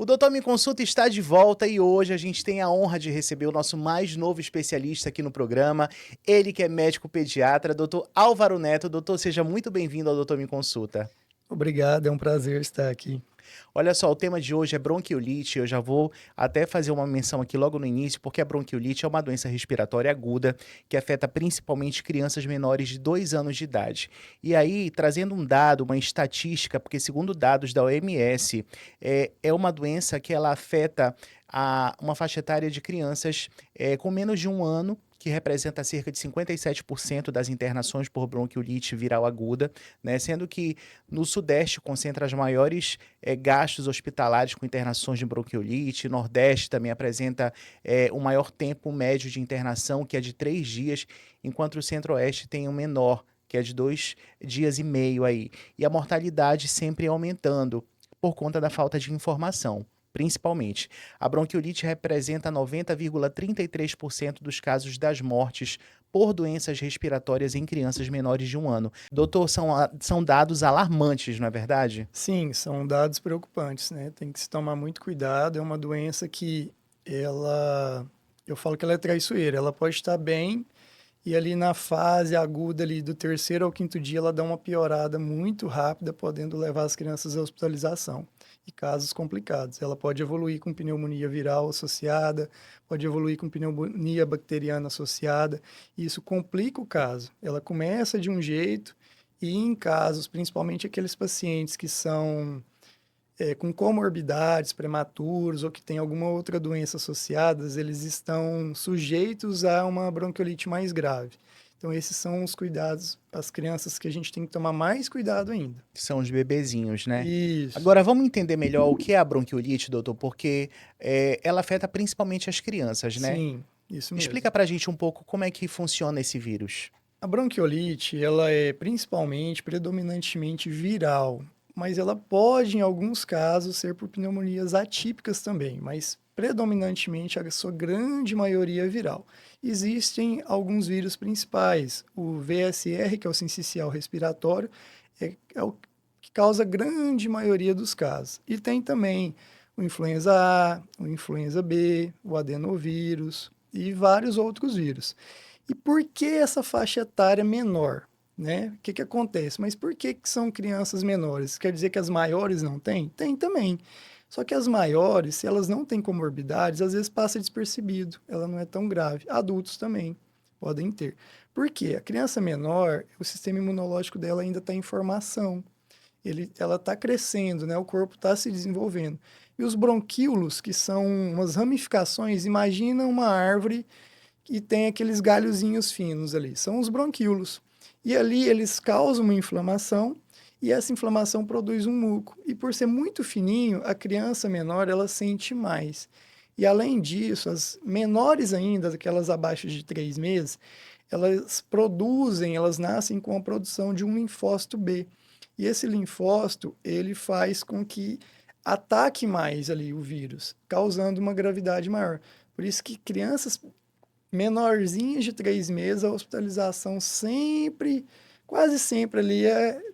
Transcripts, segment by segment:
O Doutor Me Consulta está de volta e hoje a gente tem a honra de receber o nosso mais novo especialista aqui no programa, ele que é médico pediatra, Doutor Álvaro Neto. Doutor, seja muito bem-vindo ao Doutor Me Consulta. Obrigado, é um prazer estar aqui. Olha só, o tema de hoje é bronquiolite. Eu já vou até fazer uma menção aqui logo no início, porque a bronquiolite é uma doença respiratória aguda que afeta principalmente crianças menores de 2 anos de idade. E aí, trazendo um dado, uma estatística, porque segundo dados da OMS, é uma doença que ela afeta uma faixa etária de crianças com menos de 1 ano, que representa cerca de 57% das internações por bronquiolite viral aguda, né? Sendo que no Sudeste concentra as maiores gastos hospitalares com internações de bronquiolite. Nordeste também apresenta o maior tempo médio de internação, que é de 3 dias, enquanto o Centro-Oeste tem um menor, que é de 2 dias e meio aí. E a mortalidade sempre aumentando por conta da falta de informação. Principalmente. A bronquiolite representa 90,33% dos casos das mortes por doenças respiratórias em crianças menores de 1 ano. Doutor, são dados alarmantes, não é verdade? Sim, são dados preocupantes, né? Tem que se tomar muito cuidado. É uma doença que eu falo que ela é traiçoeira. Ela pode estar bem e ali na fase aguda ali do terceiro ao quinto dia ela dá uma piorada muito rápida, podendo levar as crianças à hospitalização e casos complicados. Ela pode evoluir com pneumonia viral associada, pode evoluir com pneumonia bacteriana associada, e isso complica o caso. Ela começa de um jeito e em casos, principalmente aqueles pacientes que são com comorbidades prematuros ou que têm alguma outra doença associada, eles estão sujeitos a uma bronquiolite mais grave. Então, esses são os cuidados, as crianças que a gente tem que tomar mais cuidado ainda. São os bebezinhos, né? Isso, Agora, vamos entender melhor o que é a bronquiolite, doutor, porque ela afeta principalmente as crianças, né? sim, isso mesmo. Explica pra gente um pouco como é que funciona esse vírus. A bronquiolite, ela é principalmente, predominantemente viral, mas ela pode, em alguns casos, ser por pneumonias atípicas também, mas predominantemente a sua grande maioria é viral. Existem alguns vírus principais, o VSR, que é o sincicial respiratório, é o que causa a grande maioria dos casos. E tem também o influenza A, o influenza B, o adenovírus e vários outros vírus. E por que essa faixa etária menor? Né? O que, que acontece? Mas por que, que são crianças menores? Quer dizer que as maiores não têm? Tem também. Só que as maiores, se elas não têm comorbidades, às vezes passa despercebido, ela não é tão grave. Adultos também podem ter. Por quê? A criança menor, o sistema imunológico dela ainda está em formação. Ela está crescendo, né? O corpo está se desenvolvendo. E os bronquíolos, que são umas ramificações, imagina uma árvore e tem aqueles galhozinhos finos ali, são os bronquíolos. E ali eles causam uma inflamação e essa inflamação produz um muco. E por ser muito fininho, a criança menor ela sente mais. E além disso, as menores ainda, aquelas abaixo de 3 meses, elas nascem com a produção de um linfócito B. E esse linfócito, ele faz com que ataque mais ali o vírus, causando uma gravidade maior. Por isso que crianças menorzinhas de 3 meses, a hospitalização sempre, quase sempre ali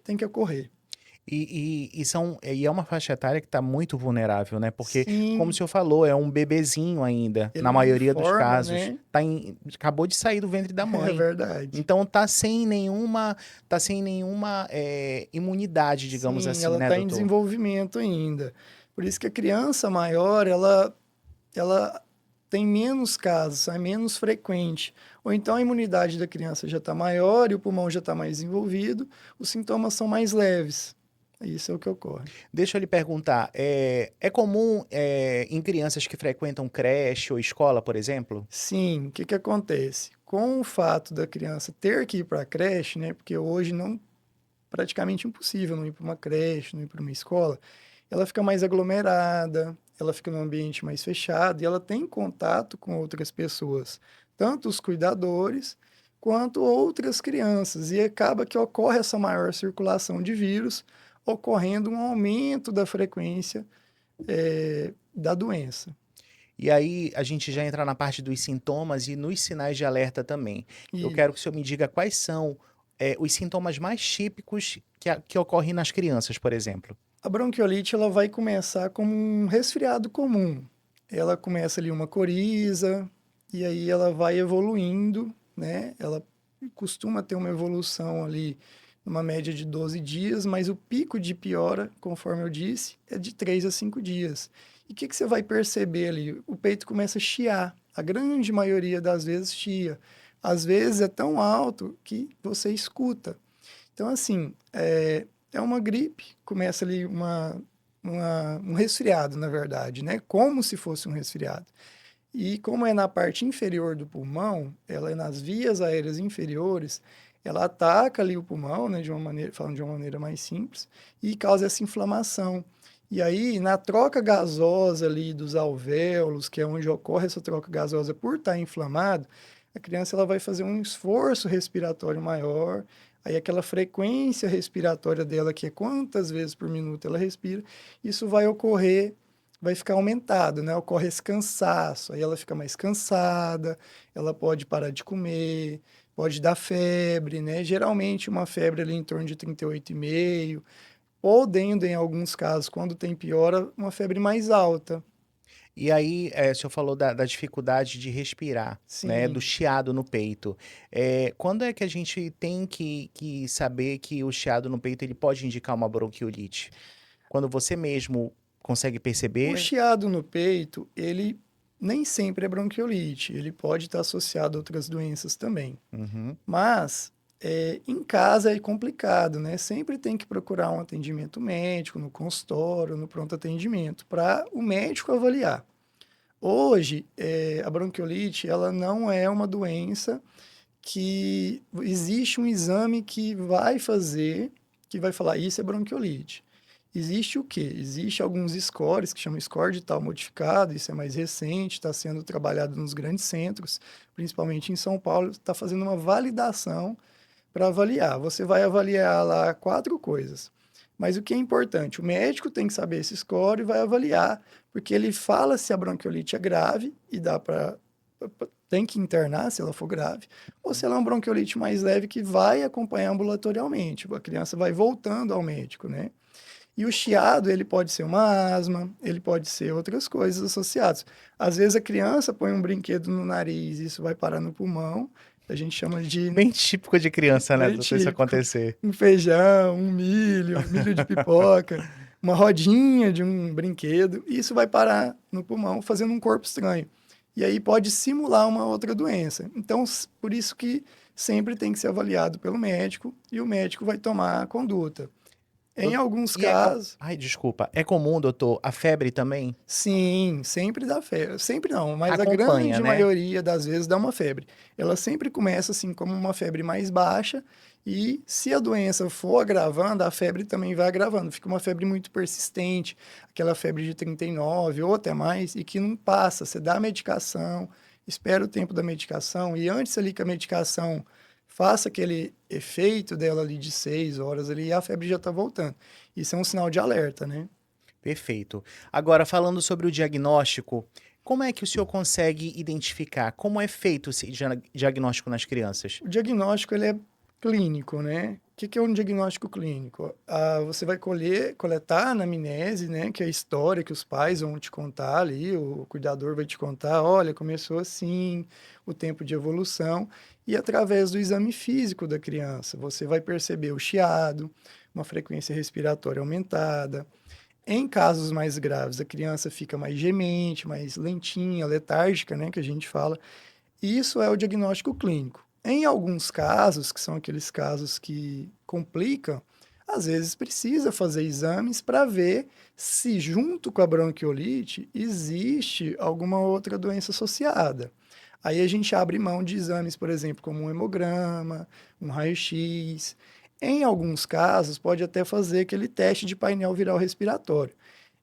tem que ocorrer. E é uma faixa etária que está muito vulnerável, né? Porque, como o Sim, senhor falou, é um bebezinho ainda, ele na não maioria dos forma, casos. né? Acabou de sair do ventre da É mãe. verdade. Então tá sem nenhuma imunidade, digamos Sim, assim, ela né, está em doutor? desenvolvimento ainda. Por isso que a criança maior, ela tem menos casos, é menos frequente. Ou então a imunidade da criança já está maior e o pulmão já está mais desenvolvido, os sintomas são mais leves. Isso é o que ocorre. Deixa eu lhe perguntar, é comum em crianças que frequentam creche ou escola, por exemplo? Sim, o que que acontece? Com o fato da criança ter que ir para a creche, né? Porque hoje não praticamente impossível não ir para uma creche, não ir para uma escola, ela fica mais aglomerada, ela fica num ambiente mais fechado e ela tem contato com outras pessoas, tanto os cuidadores quanto outras crianças, e acaba que ocorre essa maior circulação de vírus, ocorrendo um aumento da frequência da doença. E aí a gente já entra na parte dos sintomas e nos sinais de alerta também. Eu quero que o Isso. senhor me diga quais são os sintomas mais típicos que ocorrem nas crianças, por exemplo. A bronquiolite ela vai começar como um resfriado comum. Ela começa ali uma coriza e aí ela vai evoluindo, né? Ela costuma ter uma evolução ali numa média de 12 dias, mas o pico de piora, conforme eu disse, é de 3 a 5 dias. E o que que você vai perceber ali? O peito começa a chiar. A grande maioria das vezes chia. Às vezes é tão alto que você escuta. Então, assim, é uma gripe, começa ali um resfriado, na verdade, né? Como se fosse um resfriado. E como é na parte inferior do pulmão, ela é nas vias aéreas inferiores, ela ataca ali o pulmão, né, de uma maneira, falando de uma maneira mais simples, e causa essa inflamação. E aí, na troca gasosa ali dos alvéolos, que é onde ocorre essa troca gasosa por estar inflamado, a criança ela vai fazer um esforço respiratório maior, aí aquela frequência respiratória dela, que é quantas vezes por minuto ela respira, isso vai ocorrer, vai ficar aumentado, né? Ocorre esse cansaço, aí ela fica mais cansada, ela pode parar de comer, pode dar febre, né? Geralmente uma febre ali em torno de 38,5, podendo, em alguns casos, quando tem piora, uma febre mais alta. E aí, o senhor falou da dificuldade de respirar, né, do Sim. chiado no peito. Quando é que a gente tem que saber que o chiado no peito ele pode indicar uma bronquiolite? Quando você mesmo consegue O perceber? chiado no peito, ele nem sempre é bronquiolite, ele pode estar associado a outras doenças também. Uhum. Mas em casa é complicado, né? Sempre tem que procurar um atendimento médico, no consultório, no pronto atendimento, para o médico avaliar. Hoje, a bronquiolite, ela não é uma doença que existe um exame que vai fazer, que vai falar, isso é bronquiolite. Existe o quê? Existe alguns scores, que chama score de tal modificado, isso é mais recente, está sendo trabalhado nos grandes centros, principalmente em São Paulo, está fazendo uma validação para avaliar. Você vai avaliar lá 4 coisas. Mas o que é importante? O médico tem que saber esse score e vai avaliar, porque ele fala se a bronquiolite é grave e dá para tem que internar se ela for grave, ou se ela é uma bronquiolite mais leve que vai acompanhar ambulatorialmente. A criança vai voltando ao médico, né? E o chiado, ele pode ser uma asma, ele pode ser outras coisas associadas. Às vezes a criança põe um brinquedo no nariz, isso vai parar no pulmão, a gente chama de Bem típico de criança, né, bem doutor, isso típico, acontecer. um feijão, um milho de pipoca, uma rodinha de um brinquedo, e isso vai parar no pulmão, fazendo um corpo estranho. E aí pode simular uma outra doença. Então, por isso que sempre tem que ser avaliado pelo médico, e o médico vai tomar a conduta. Em Dou alguns e é co casos, Ai, desculpa, é comum, doutor, a febre também? sim, sempre dá febre. Sempre não, mas a Acompanha, grande né? maioria das vezes dá uma febre. Ela sempre começa assim como uma febre mais baixa e se a doença for agravando, a febre também vai agravando. Fica uma febre muito persistente, aquela febre de 39 ou até mais e que não passa. Você dá a medicação, espera o tempo da medicação e antes ali que a medicação faça aquele efeito dela ali de 6 horas ali, a febre já está voltando. Isso é um sinal de alerta, né? Perfeito. Agora falando sobre o diagnóstico, como é que o senhor consegue identificar? Como é feito esse diagnóstico nas crianças? O diagnóstico ele é clínico, né? O que que é um diagnóstico clínico? Você vai coletar a anamnese, né? Que é a história que os pais vão te contar ali, o cuidador vai te contar, olha, começou assim, o tempo de evolução, e através do exame físico da criança, você vai perceber o chiado, uma frequência respiratória aumentada. Em casos mais graves, a criança fica mais gemente, mais lentinha, letárgica, né? Que a gente fala. Isso é o diagnóstico clínico. Em alguns casos, que são aqueles casos que complicam, às vezes precisa fazer exames para ver se, junto com a bronquiolite, existe alguma outra doença associada. Aí a gente abre mão de exames, por exemplo, como um hemograma, um raio-x. Em alguns casos, pode até fazer aquele teste de painel viral respiratório.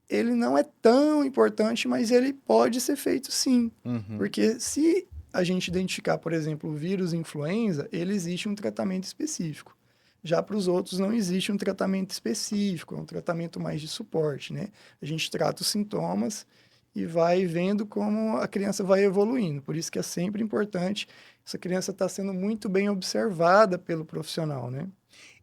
Ele não é tão importante, mas ele pode ser feito sim. Uhum. Porque se a gente identificar, por exemplo, o vírus influenza, ele existe um tratamento específico. Já para os outros não existe um tratamento específico, é um tratamento mais de suporte, né? A gente trata os sintomas e vai vendo como a criança vai evoluindo. Por isso que é sempre importante, essa criança está sendo muito bem observada pelo profissional, né?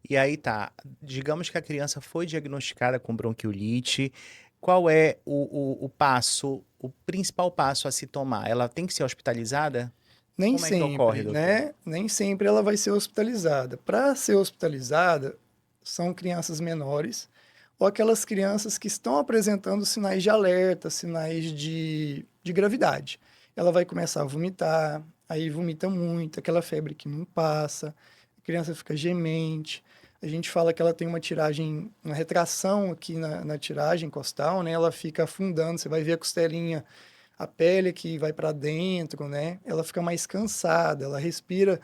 E aí tá, digamos que a criança foi diagnosticada com bronquiolite, qual é o passo, o principal passo a se tomar? Ela tem que ser hospitalizada? Nem Como é que ocorre, sempre, doutor? né? Nem sempre ela vai ser hospitalizada. Para ser hospitalizada, são crianças menores ou aquelas crianças que estão apresentando sinais de alerta, sinais de gravidade. Ela vai começar a vomitar, aí vomita muito, aquela febre que não passa, a criança fica gemente. A gente fala que ela tem uma tiragem, uma retração aqui na tiragem costal, né? Ela fica afundando, você vai ver a costelinha, a pele que vai para dentro, né? Ela fica mais cansada, ela respira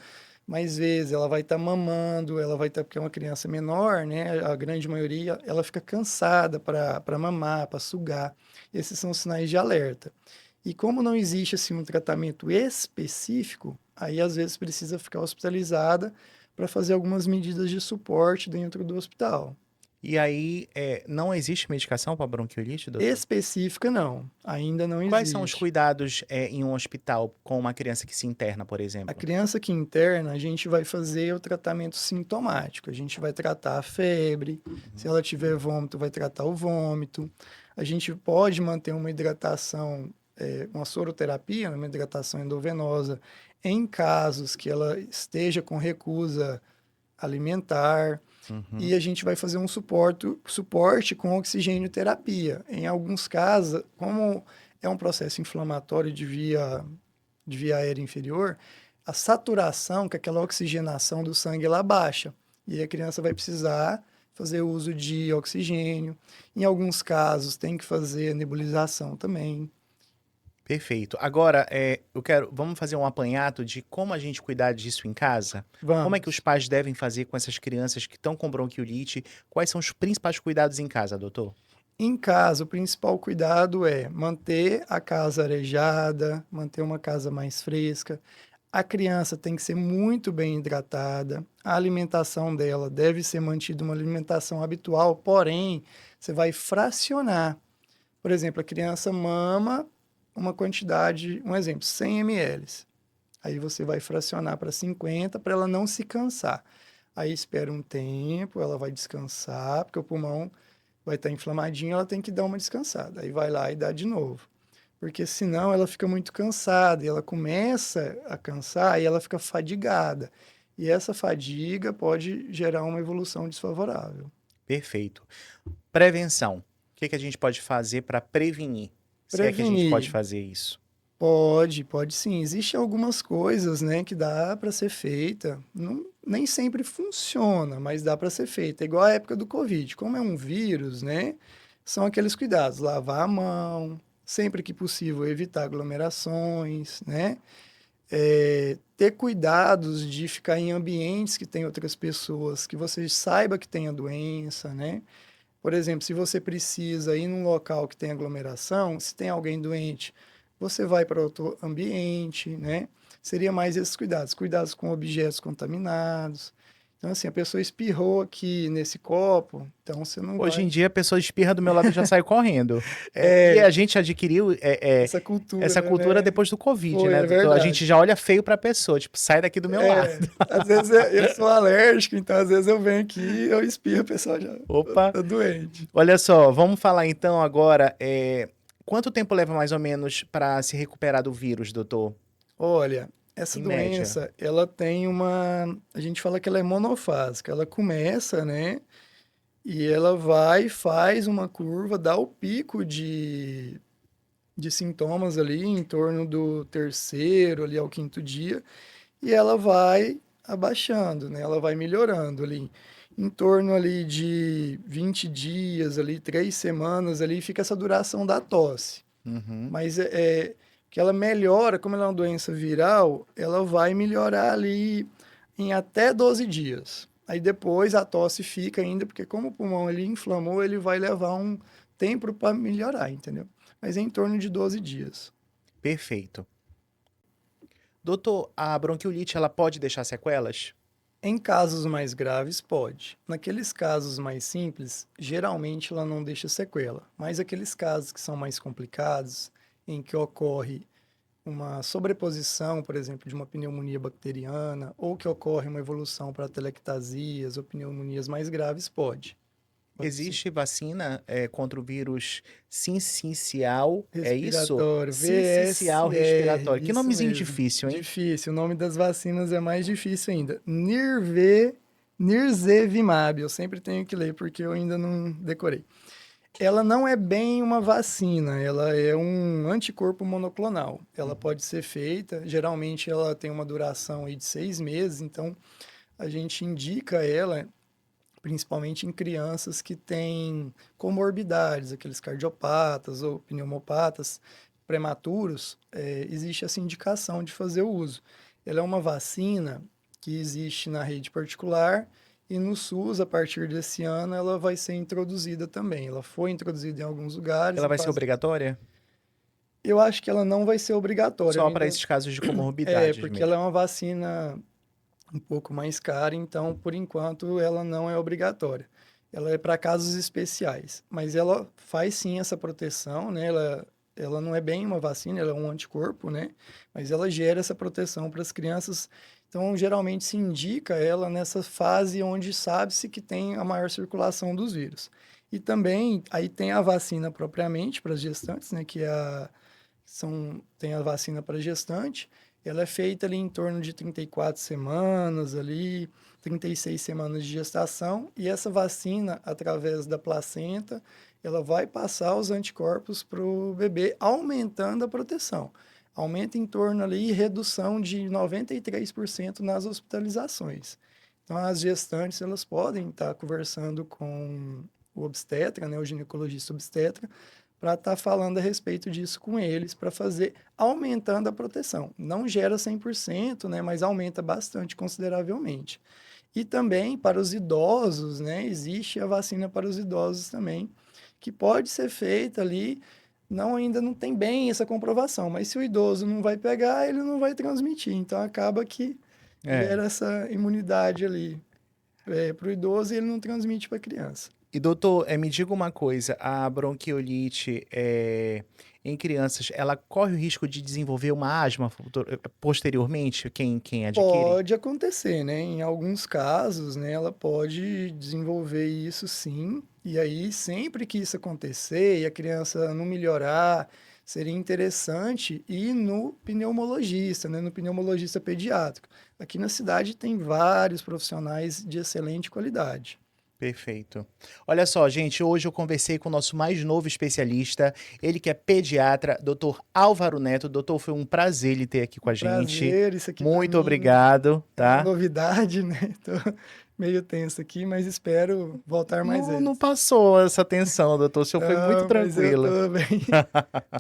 mais vezes, ela vai estar mamando, ela vai estar, porque é uma criança menor, né? A grande maioria, ela fica cansada para mamar, para sugar. Esses são os sinais de alerta. E como não existe assim um tratamento específico, aí às vezes precisa ficar hospitalizada para fazer algumas medidas de suporte dentro do hospital. E aí, não existe medicação para bronquiolite, doutor? Específica não, ainda não Quais são os existe. cuidados, em um hospital com uma criança que se interna, por A exemplo? criança que interna, a gente vai fazer o tratamento sintomático. A gente vai tratar a febre, se Uhum. ela tiver vômito, vai tratar o vômito. A gente pode manter uma hidratação, uma soroterapia, né, uma hidratação endovenosa, em casos que ela esteja com recusa alimentar. Uhum. E a gente vai fazer um suporte com oxigênio terapia. Em alguns casos, como é um processo inflamatório de via aérea inferior, a saturação, que é aquela oxigenação do sangue, ela baixa. E aí a criança vai precisar fazer uso de oxigênio. Em alguns casos, tem que fazer nebulização também. Perfeito. Agora, vamos fazer um apanhado de como a gente cuidar disso em casa? Como é que os Vamos. pais devem fazer com essas crianças que estão com bronquiolite? Quais são os principais cuidados em casa, doutor? Em casa, o principal cuidado é manter a casa arejada, manter uma casa mais fresca. A criança tem que ser muito bem hidratada. A alimentação dela deve ser mantida uma alimentação habitual, porém, você vai fracionar. Por exemplo, a criança mama uma quantidade, um exemplo, 100 ml. Aí você vai fracionar para 50 para ela não se cansar. Aí espera um tempo, ela vai descansar, porque o pulmão vai estar inflamadinho, ela tem que dar uma descansada. Aí vai lá e dá de novo. Porque senão ela fica muito cansada e ela começa a cansar e ela fica fadigada. E essa fadiga pode gerar uma evolução desfavorável. Perfeito. Prevenção. O que que a gente pode fazer para prevenir? Se é que a gente pode Prevenir. fazer isso. Pode sim. Existem algumas coisas, né, que dá para ser feita. Não, nem sempre funciona, mas dá para ser feita. É igual a época do Covid. Como é um vírus, né, são aqueles cuidados. Lavar a mão, sempre que possível evitar aglomerações, né? Ter cuidados de ficar em ambientes que tem outras pessoas, que você saiba que tem a doença, né? Por exemplo, se você precisa ir num local que tem aglomeração, se tem alguém doente, você vai para outro ambiente, né? Seria mais esses cuidados, cuidados com objetos contaminados. Então, assim, a pessoa espirrou aqui nesse copo, então você não Hoje em vai. dia, a pessoa espirra do meu lado e já sai correndo. E É, a gente adquiriu essa essa cultura, cultura né? depois do Covid, Foi, né, é doutor? A gente verdade. já olha feio para a pessoa, tipo, sai daqui do meu lado. Às vezes eu sou alérgico, então às vezes eu venho aqui, eu espirro, o pessoal já Opa! tá doente. Olha só, vamos falar então agora, quanto tempo leva mais ou menos para se recuperar do vírus, doutor? Olha, essa Em média. doença, ela tem uma, a gente fala que ela é monofásica, ela começa, né? E ela vai, faz uma curva, dá o pico de sintomas ali em torno do terceiro ali ao quinto dia, e ela vai abaixando, né? Ela vai melhorando ali. Em torno ali de 20 dias, ali, 3 semanas, ali, fica essa duração da tosse. Uhum. Mas que ela melhora, como ela é uma doença viral, ela vai melhorar ali em até 12 dias. Aí depois a tosse fica ainda, porque como o pulmão ele inflamou, ele vai levar um tempo para melhorar, entendeu? Mas é em torno de 12 dias. Perfeito. Doutor, a bronquiolite ela pode deixar sequelas? Em casos mais graves, pode. Naqueles casos mais simples, geralmente ela não deixa sequela. Mas aqueles casos que são mais complicados, em que ocorre uma sobreposição, por exemplo, de uma pneumonia bacteriana, ou que ocorre uma evolução para telectasias ou pneumonias mais graves, pode. Pode sim. Existe vacina contra o vírus sincicial, é isso? Respiratório, Sincicial respiratório. VSR, Que isso nomezinho mesmo. difícil, hein? Difícil, o nome das vacinas é mais difícil ainda. Nirsevimab, eu sempre tenho que ler porque eu ainda não decorei. Ela não é bem uma vacina, ela é um anticorpo monoclonal. Ela pode ser feita, geralmente ela tem uma duração aí de 6 meses, então a gente indica ela principalmente em crianças que têm comorbidades, aqueles cardiopatas ou pneumopatas prematuros, existe essa indicação de fazer o uso. Ela é uma vacina que existe na rede particular e no SUS, a partir desse ano, ela vai ser introduzida também. Ela foi introduzida em alguns lugares. Ela vai ser obrigatória? Eu acho que ela não vai ser obrigatória. Só para esses casos de comorbidades porque mesmo. ela é uma vacina um pouco mais cara, então, por enquanto, ela não é obrigatória. Ela é para casos especiais, mas ela faz sim essa proteção, né? Ela não é bem uma vacina, ela é um anticorpo, né? Mas ela gera essa proteção para as crianças. Então, geralmente se indica ela nessa fase onde sabe-se que tem a maior circulação dos vírus. E também, aí tem a vacina propriamente para as gestantes, né? Tem a vacina para gestante. Ela é feita ali em torno de 34 semanas, ali, 36 semanas de gestação, e essa vacina, através da placenta, ela vai passar os anticorpos para o bebê, aumentando a proteção. Aumenta em torno ali, redução de 93% nas hospitalizações. Então, as gestantes, elas podem estar conversando com o obstetra, né, o ginecologista obstetra, para estar falando a respeito disso com eles, para fazer, aumentando a proteção. Não gera 100%, né, mas aumenta bastante, consideravelmente. E também para os idosos, né, existe a vacina para os idosos também, que pode ser feita ali, ainda não tem bem essa comprovação, mas se o idoso não vai pegar, ele não vai transmitir. Então, acaba que gera essa imunidade ali para o idoso e ele não transmite para a criança. E doutor, me diga uma coisa, a bronquiolite em crianças, ela corre o risco de desenvolver uma asma posteriormente, quem adquire? Pode acontecer, né? Em alguns casos, né, ela pode desenvolver isso sim. E aí, sempre que isso acontecer e a criança não melhorar, seria interessante ir no pneumologista, né? No pneumologista pediátrico. Aqui na cidade tem vários profissionais de excelente qualidade. Perfeito. Olha só, gente, hoje eu conversei com o nosso mais novo especialista, ele que é pediatra, Dr. Álvaro Neto. Doutor, foi um prazer ele ter aqui com a gente. Prazer, isso aqui pra Muito mim obrigado, é uma tá? novidade, né? Tô meio tenso aqui, mas espero voltar mais vezes. Não passou essa tensão, doutor, o senhor foi muito Não, mas eu tranquilo. tô bem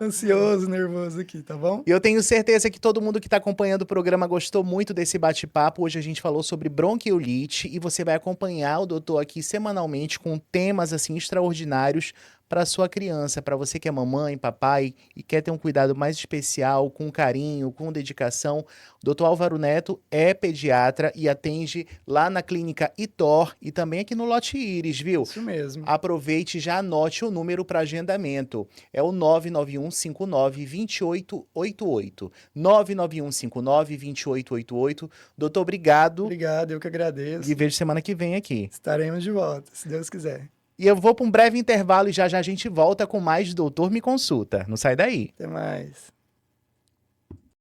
ansioso, nervoso aqui, tá bom? E eu tenho certeza que todo mundo que está acompanhando o programa gostou muito desse bate-papo. Hoje a gente falou sobre bronquiolite e você vai acompanhar o doutor aqui semanalmente com temas assim extraordinários para sua criança, para você que é mamãe, papai e quer ter um cuidado mais especial, com carinho, com dedicação. O Dr. Álvaro Neto é pediatra e atende lá na clínica Itor e também aqui no Lote Íris, viu? Isso mesmo. Aproveite e já anote o número para agendamento. É o 991592888. 991592888. Doutor, obrigado. Obrigado, eu que agradeço. E vejo semana que vem aqui. Estaremos de volta, se Deus quiser. E eu vou para um breve intervalo e já já a gente volta com mais Doutor Me Consulta. Não sai daí. Até mais.